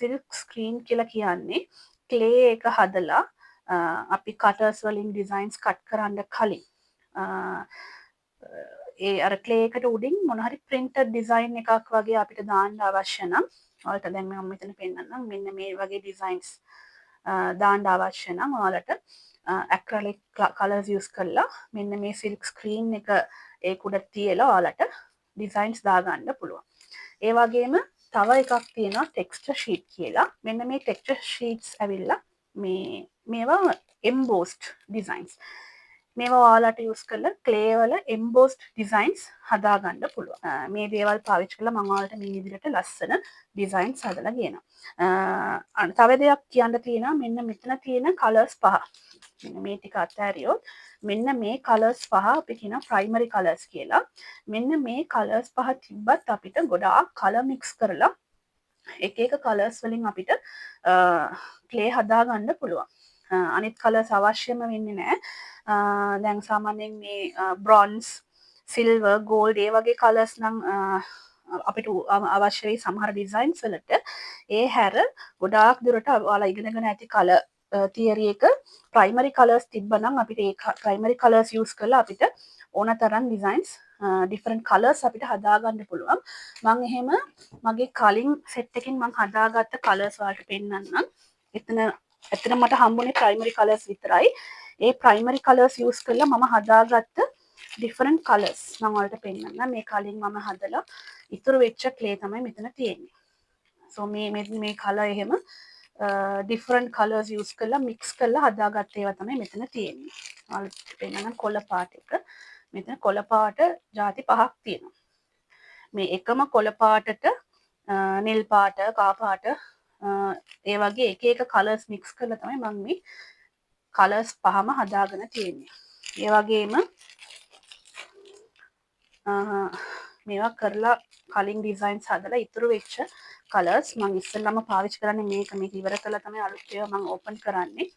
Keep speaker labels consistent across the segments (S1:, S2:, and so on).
S1: Silk screen කියලා කියන්නේ clay එක හදලා අපි කටර්ස් වලින් ඩිසයින්ස් කට් කරන්න කලින් ඒ අර ක්ලේ එකට උඩින් මොන හරි printed design එකක් වගේ අපිට දාන්න අවශ්‍ය නම් ඔයාලට දැන් මම මෙතන පෙන්නන්නම් මෙන්න මේ වගේ designs දාන්න අවශ්‍ය නම් ඔයාලට acrylic colors use කරලා මෙන්න මේ silk screen එක ඒක උඩ තියලා ඔයාලට designs දාගන්න පුළුවන්. ඒ වගේම තව එකක් තියෙනවා texture sheet කියලා. මෙන්න මේ texture sheets ඇවිල්ලා මේවා embossed designs. මේවා ඔයාලට use කරලා clay වල embossed designs හදාගන්න පුළුවන්. මේ දේවල් පාවිච්චි කරලා මම ඔයාලට මේ විදිහට ලස්සන designs හදලා ගේනවා. තව දෙයක් කියන්න තියෙනවා මෙන්න මෙතන තියෙන colors පහ. මෙන්න මේ ටික අතහැරියොත් මෙන්න මේ colors පහ අපි කියන primary colors කියලා. මෙන්න මේ colors පහ තිබ්බත් අපිට ගොඩාක් color mix කරලා එක එක colors වලින් අපිට clay හදාගන්න පුළුවන්. අනිත් colors අවශ්‍යම වෙන්නේ නැහැ. දැන් සාමාන්‍යයෙන් මේ bronze, silver, gold ඒ වගේ colors නම් අපිට අවශ්‍ය වෙයි සමහර designs වලට. ඒ හැර ගොඩාක් දුරට ඔයාලා ඉගෙනගෙන ඇති color theory එක primary colors තිබ්බනම් අපිට ඒ primary colors use කරලා අපිට ඕන තරම් designs different colors අපිට හදාගන්න පුළුවන්. මම එහෙම මගේ කලින් set එකකින් මම හදාගත්ත colors වලට පෙන්නන්නම්. එතන මට හම්බුනේ primary colors විතරයි. ඒ primary colors use කරලා මම හදාගත්ත different colors මම ඔයාලට පෙන්නන්නම්. මේ කලින් මම හදලා ඉතුරු වෙච්ච clay තමයි මෙතන තියෙන්නේ. so මේ color එහෙම different colors use කරලා mix කරලා හදාගත්ත ඒවා තමයි මෙතන තියෙන්නේ. ඔයාලට පෙන්නන්නම් කොළ පාට එක. මෙතන කොළ පාට ಜಾති පහක් තියෙනවා. මේ එකම කොළ පාටට නිල් පාට, කා පාට ඒ වගේ එක එක colors mix කරලා තමයි මම මේ colors පහම හදාගෙන තියෙන්නේ. ඒ වගේම මේවා කරලා කලින් designs හදලා ඉතුරු වෙච්ච colors මම ඉස්සෙල්ලාම පාවිච්චි කරන්නේ මේක ඉවර කළා තමයි අලුත් ඒවා මම open කරන්නේ.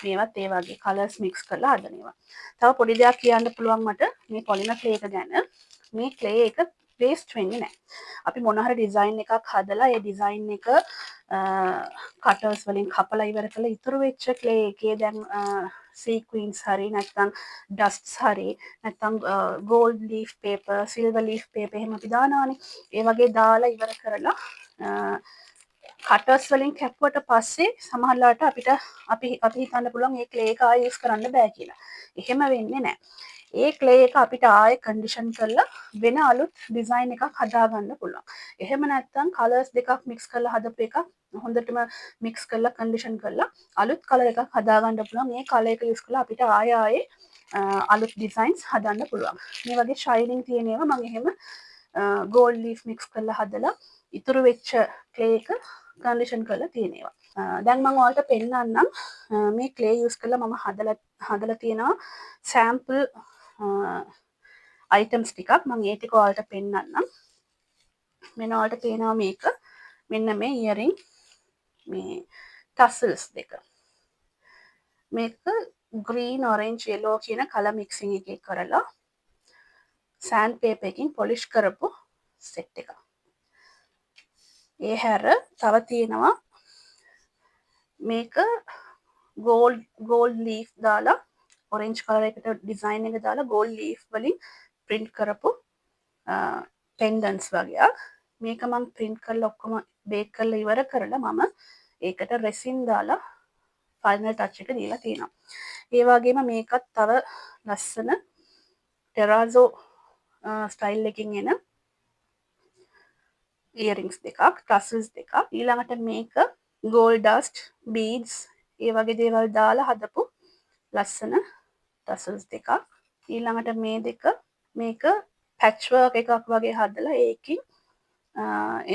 S1: මේවත් ඒ වගේ colors mix කරලා හදන ඒවා. තව පොඩි දෙයක් කියන්න පුළුවන් මට මේ polymer clay එක ගැන. මේ clay එක waste වෙන්නේ නැහැ. අපි මොන හරි design එකක් හදලා ඒ design එක cutters වලින් කපලා ඉවර කළා ඉතුරු වෙච්ච clay එකේ දැන් sequins හරි නැත්නම් dusts හරි නැත්නම් gold leaf paper, silver leaf paper එහෙම අපි දානවානේ. ඒ වගේ දාලා ඉවර කරලා cutters වලින් කැපුවට පස්සේ සමහරවිට අපි හිතන්න පුළුවන් මේ clay එක ආයෙ use කරන්න බෑ කියලා. එහෙම වෙන්නේ නැහැ. ඒ clay එක අපිට ආයෙ condition කරලා වෙන අලුත් design එකක් හදාගන්න පුළුවන්. එහෙම නැත්නම් colors දෙකක් mix කරලා හදපු එකක් හොඳටම mix කරලා condition කරලා අලුත් color එකක් හදාගන්න පුළුවන්. මේ color එක use කරලා අපිට ආයෙ අලුත් designs හදන්න පුළුවන්. මේ වගේ shining තියෙන ඒවා මම එහෙම gold leaf mix කරලා හදලා ඉතුරු වෙච්ච clay එක condition කරලා තියෙන ඒවා. දැන් මම ඔයාලට පෙන්නන්නම් මේ clay use කරලා මම හදලා තියෙනවා sample items ටිකක්. මම ඒ ටික ඔයාලට පෙන්නන්නම්. මෙන්න ඔයාලට පේනවා මේක. මෙන්න මේ earring මේ tassels දෙක. මේක green, orange, yellow කියන color mixing එකේ කරලා sand paper එකකින් polish කරපු set එකක්. ඒ හැර තව තියෙනවා මේක gold leaf දාලා orange color එකට design එක දාලා gold leaf වලින් print කරපු pendants වගේක්. මේක මම print කරලා ඔක්කොම bake කරලා ඉවර කරලා මම ඒකට resin දාලා final touch එක දීලා තියෙනවා. ඒ වගේම මේකත් තව ලස්සන terrazzo style එකකින් එන earrings දෙකක්, tassels දෙකක්. ඊළඟට මේක gold dust, beads ඒ වගේ දේවල් දාලා හදපු ලස්සන tassels දෙකක්. ඊළඟට මේ දෙක මේක patchwork එකක් වගේ හදලා ඒකින්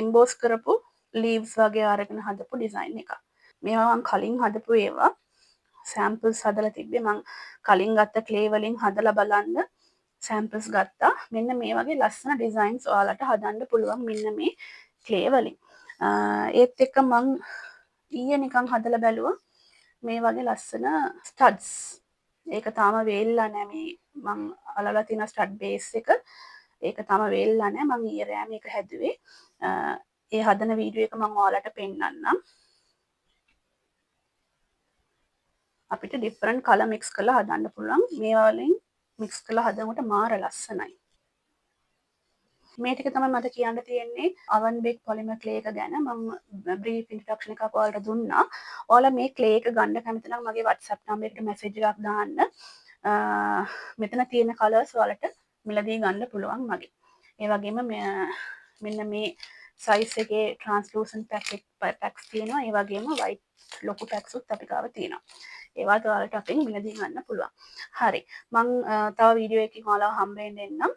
S1: emboss කරපු leaves වගේ අරගෙන හදපු design එකක්. මේවා මම කලින් හදපු ඒවා samples හදලා තිබ්බේ. මම කලින් ගත්ත clay වලින් හදලා බලන්න samples ගත්තා. මෙන්න මේ වගේ ලස්සන designs ඔයාලට හදන්න පුළුවන් මෙන්න මේ clay වලින්. ඒත් එක්ක මම ඊයේ නිකන් හදලා බැලුවා මේ වගේ ලස්සන studs. ඒක තාම වේල්ලා නැහැ. මේ මම අලලා තියෙන stud base එක. ඒක තාම වේල්ලා නැහැ. මම ඊයේ රෑ මේක හැදුවේ. ඒ හදන වීඩියෝ එක මම ඔයාලට පෙන්නන්නම්. අපිට ඩිෆරන්ට් කලර් මික්ස් කරලා හදන්න පුළුවන්. මේවා වලින් මික්ස් කරලා හදනකොට මාර ලස්සනයි. මේ ටික තමයි මට කියන්න තියෙන්නේ oven bake polymer clay එක ගැන. මම brief introduction එකක් ඔයාලට දුන්නා. ඔයාලා මේ clay එක ගන්න කැමති නම් මගේ WhatsApp number එකට message එකක් දාන්න. මෙතන තියෙන colors ඔයාලට මිලදී ගන්න පුළුවන් මගේ. ඒ වගේම මෙන්න මේ size එකේ translucent packs තියෙනවා. ඒ වගේම white ලොකු packs උත් අපි ගාව තියෙනවා. ඒවත් ඔයාලට අපෙන් මිලදී ගන්න පුළුවන්. හරි. මම තව වීඩියෝ එකකින් ඔයාලව හම්බ වෙන්න එන්නම්.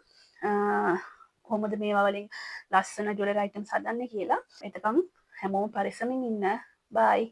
S1: කොහොමද මේවා වලින් ලස්සන ජුවලරි අයිටම්ස් හදන්නේ කියලා. එතකම් හැමෝම පරිස්සමින් ඉන්න. බයි.